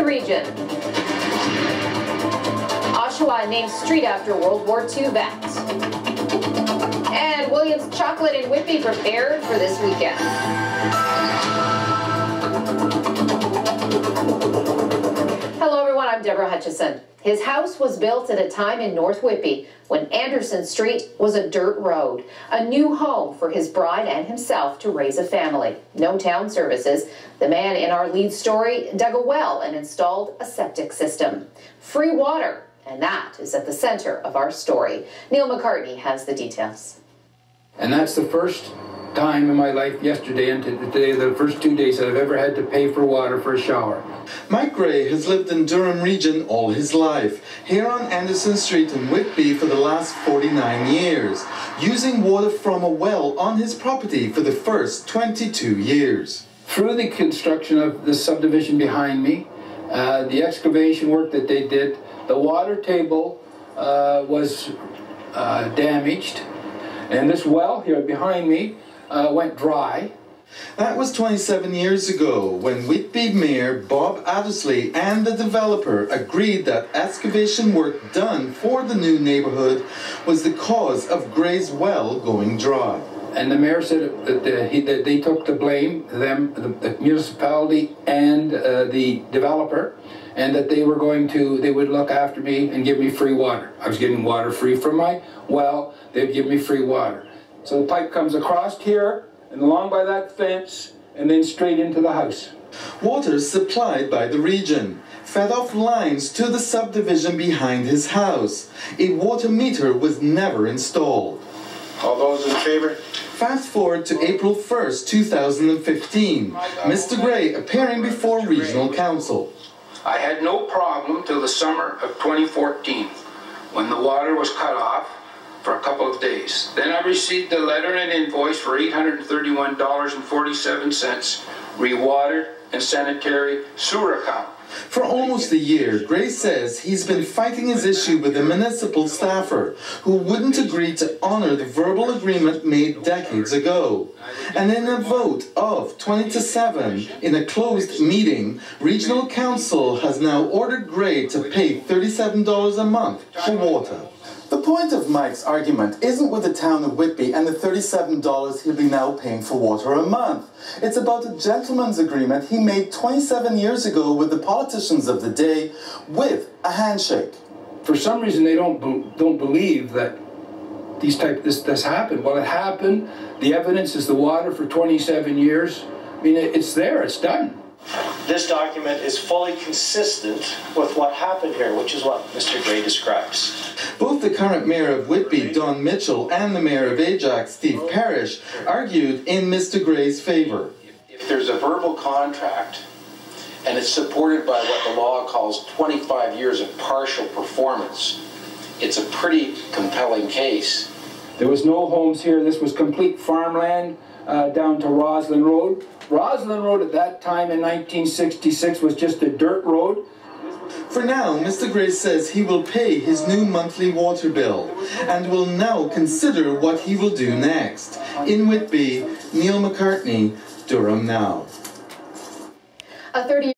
region. Oshawa named street after World War II vet. And Williams Chocolate and Whitby prepared for this weekend. Hello everyone, I'm Deborah Hutchison. His house was built at a time in North Whitby when Anderson Street was a dirt road, a new home for his bride and himself to raise a family. No town services. The man in our lead story dug a well and installed a septic system. Free water, and that is at the center of our story. Neil McCartney has the details. And that's the first time in my life, yesterday and today, the first 2 days that I've ever had to pay for water for a shower. Mike Gray has lived in Durham region all his life, here on Anderson Street in Whitby for the last 49 years, using water from a well on his property for the first 22 years. Through the construction of the subdivision behind me, the excavation work that they did, the water table was damaged, and this well here behind me went dry. That was 27 years ago when Whitby Mayor Bob Addersley and the developer agreed that excavation work done for the new neighborhood was the cause of Gray's well going dry. And the mayor said that they took the blame, the municipality and the developer, and that they would look after me and give me free water. I was getting water free from my well, they'd give me free water. So the pipe comes across here and along by that fence and then straight into the house. Water supplied by the region, fed off lines to the subdivision behind his house. A water meter was never installed. All those in favor? Fast forward to April 1st, 2015. Mr. Gray appearing before Regional Council. I had no problem till the summer of 2014 when the water was cut off for a couple of days. Then I received a letter and an invoice for $831.47 re-water and sanitary sewer account. For almost a year, Gray says he's been fighting his issue with a municipal staffer who wouldn't agree to honor the verbal agreement made decades ago. And in a vote of 20-7 in a closed meeting, Regional Council has now ordered Gray to pay $37 a month for water. The point of Mike's argument isn't with the town of Whitby and the $37 he'll be now paying for water a month. It's about a gentleman's agreement he made 27 years ago with the politicians of the day with a handshake. For some reason they don't believe that this happened. Well, it happened. The evidence is the water for 27 years. I mean, it's there, it's done. This document is fully consistent with what happened here, which is what Mr. Gray describes. Both the current mayor of Whitby, Don Mitchell, and the mayor of Ajax, Steve Parrish, argued in Mr. Gray's favor. If there's a verbal contract and it's supported by what the law calls 25 years of partial performance, it's a pretty compelling case. There was no homes here. This was complete farmland down to Roslyn Road. Roslyn Road at that time in 1966 was just a dirt road. For now, Mr. Gray says he will pay his new monthly water bill and will now consider what he will do next. In Whitby, Neil McCartney, Durham Now. A 30